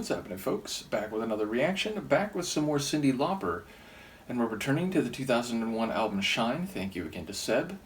What's happening, folks? Back with another reaction, back with some more Cyndi Lauper. And we're returning to the 2001 album Shine. Thank you again to Seb.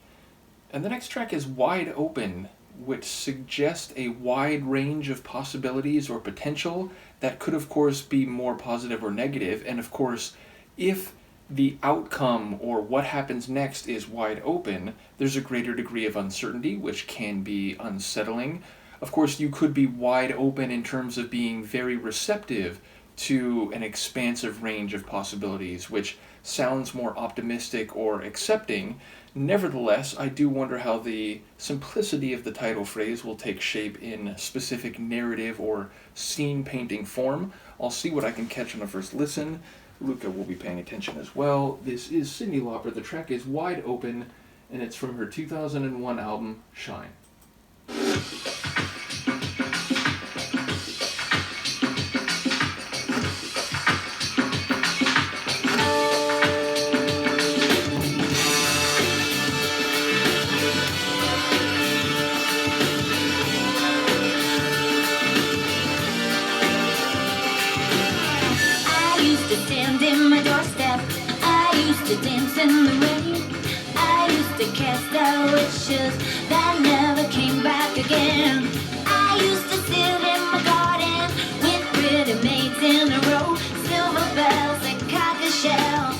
And the next track is Wide Open, which suggests a wide range of possibilities or potential that could, of course, be more positive or negative. And, of course, if the outcome or what happens next is wide open, there's a greater degree of uncertainty, which can be unsettling. Of course, you could be wide open in terms of being very receptive to an expansive range of possibilities, which sounds more optimistic or accepting. Nevertheless, I do wonder how the simplicity of the title phrase will take shape in specific narrative or scene painting form. I'll see what I can catch on a first listen. Luca will be paying attention as well. This is Cyndi Lauper. The track is Wide Open, and it's from her 2001 album, Shine. Stand in my doorstep. I used to dance in the rain. I used to cast out wishes that never came back again. I used to sit in my garden with pretty maids in a row, silver bells and cocker shells,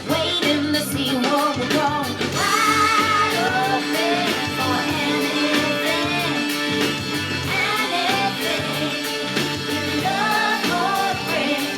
waiting to see what would go. Wide open for anything, anything your love would bring.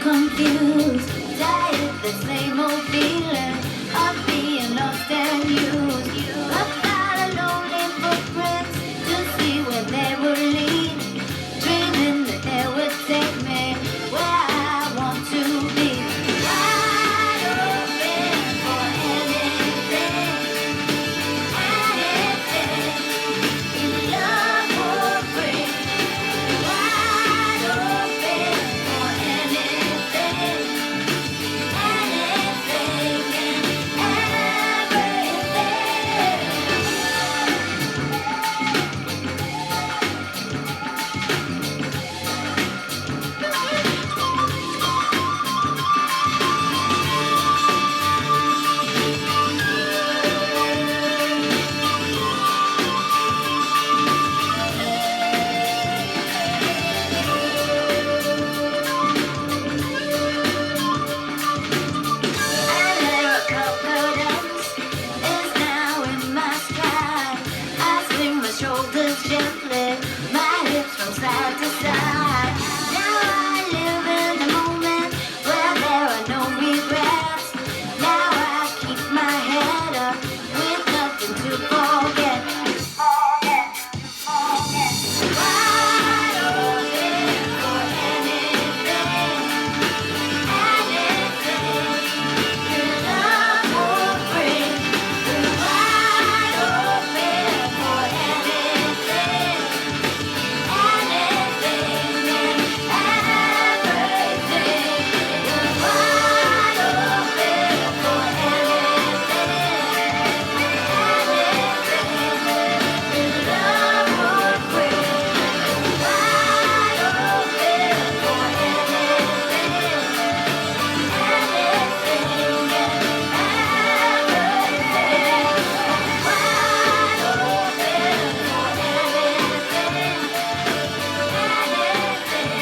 Confused, tired, the same old feeling of being lost and used. About a lonely footprints to see where they would lead, dreaming that they would take me where I want to be. Wide open for anything, anything your love would bring. Wide open for anything. Shoulders gently, my hips from side to side. Now I live in a moment where there are no regrets. Now I keep my head up with nothing to forget. Wide open for anything, anything your love will bring. Wide open for anything, anything and everything. Wide open for anything, anything your love would bring. Wide open for anything, anything and everything. Wide open for anything, anything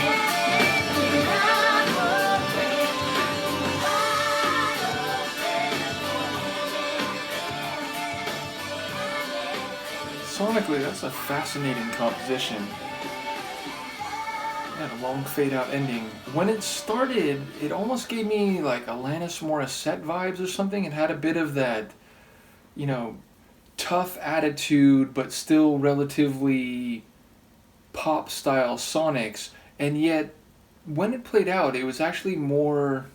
your love would bring. Wide Sonically, that's a fascinating composition. Had a long fade-out ending. When it started, it almost gave me like Alanis Morissette vibes or something. It had a bit of that, tough attitude, but still relatively pop-style sonics. And yet, when it played out, it was actually more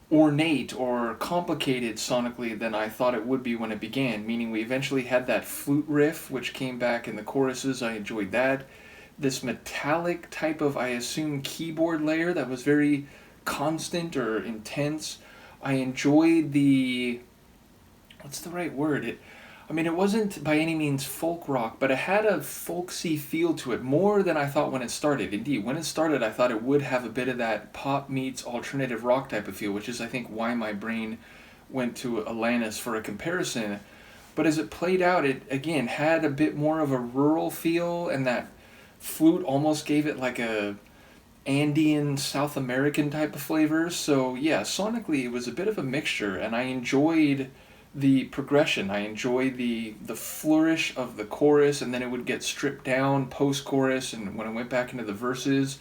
ornate or complicated sonically than I thought it would be when it began, meaning we eventually had that flute riff, which came back in the choruses. I enjoyed that. This metallic type of, I assume, keyboard layer that was very constant or intense. I enjoyed the, what's the right word? It wasn't by any means folk rock, but it had a folksy feel to it, more than I thought when it started. Indeed, when it started, I thought it would have a bit of that pop meets alternative rock type of feel, which is, I think, why my brain went to Alanis for a comparison. But as it played out, it, again, had a bit more of a rural feel, and that flute almost gave it like a Andean, South American type of flavor. So, yeah, sonically, it was a bit of a mixture, and I enjoyed the progression. I enjoyed the flourish of the chorus, and then it would get stripped down post-chorus, and when I went back into the verses.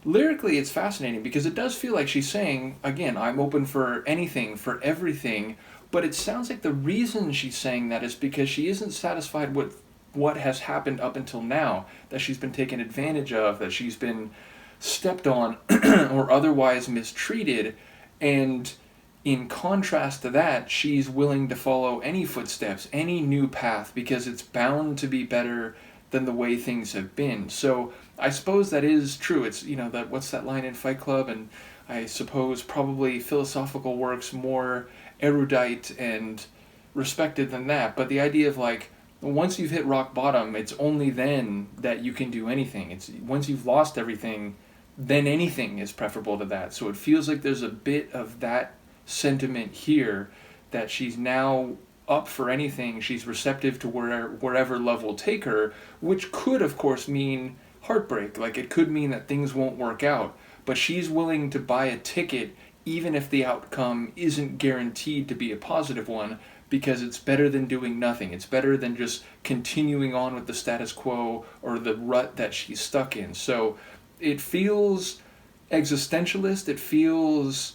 Lyrically, it's fascinating because it does feel like she's saying, again, I'm open for anything, for everything, but it sounds like the reason she's saying that is because she isn't satisfied with what has happened up until now, that she's been taken advantage of, that she's been stepped on or otherwise mistreated, and in contrast to that, she's willing to follow any footsteps, any new path, because it's bound to be better than the way things have been. So I suppose that is true. It's, that, what's that line in Fight Club? And I suppose probably philosophical works more erudite and respected than that. But the idea of, like, once you've hit rock bottom, it's only then that you can do anything. It's once you've lost everything, then anything is preferable to that. So it feels like there's a bit of that sentiment here, that she's now up for anything. She's receptive to wherever love will take her, which could, of course, mean heartbreak. Like, it could mean that things won't work out, but she's willing to buy a ticket even if the outcome isn't guaranteed to be a positive one, because it's better than doing nothing. It's better than just continuing on with the status quo or the rut that she's stuck in. So it feels existentialist. It feels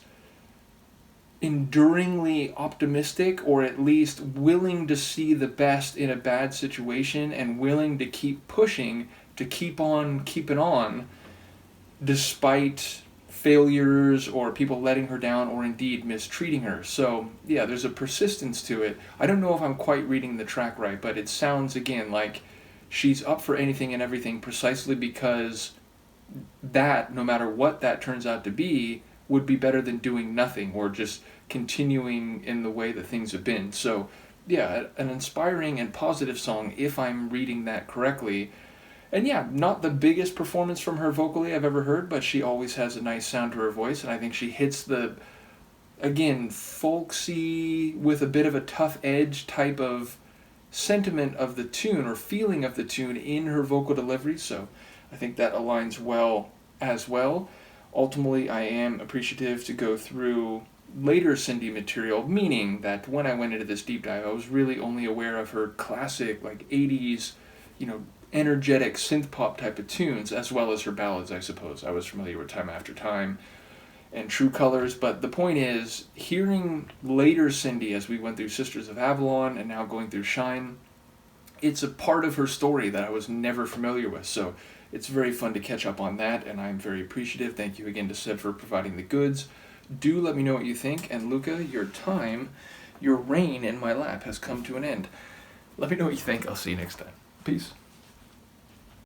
enduringly optimistic, or at least willing to see the best in a bad situation and willing to keep pushing, to keep on keeping on, despite failures or people letting her down or indeed mistreating her. So, yeah, there's a persistence to it. I don't know if I'm quite reading the track right, but it sounds, again, like she's up for anything and everything precisely because that, no matter what that turns out to be, would be better than doing nothing or just continuing in the way that things have been. So, yeah, an inspiring and positive song, if I'm reading that correctly. And yeah, not the biggest performance from her vocally I've ever heard, but she always has a nice sound to her voice, and I think she hits the, again, folksy, with a bit of a tough edge type of sentiment of the tune, or feeling of the tune, in her vocal delivery, so I think that aligns well as well. Ultimately, I am appreciative to go through later Cyndi material, meaning that when I went into this deep dive, I was really only aware of her classic, like, 80s, energetic synth pop type of tunes, as well as her ballads, I suppose. I was familiar with Time After Time and True Colors, but the point is, hearing later Cyndi, as we went through Sisters of Avalon and now going through Shine, it's a part of her story that I was never familiar with, so it's very fun to catch up on that, and I'm very appreciative. Thank you again to Seb for providing the goods. Do let me know what you think, and Luca, your reign in my lap has come to an end. Let me know what you think. I'll see you next time. Peace.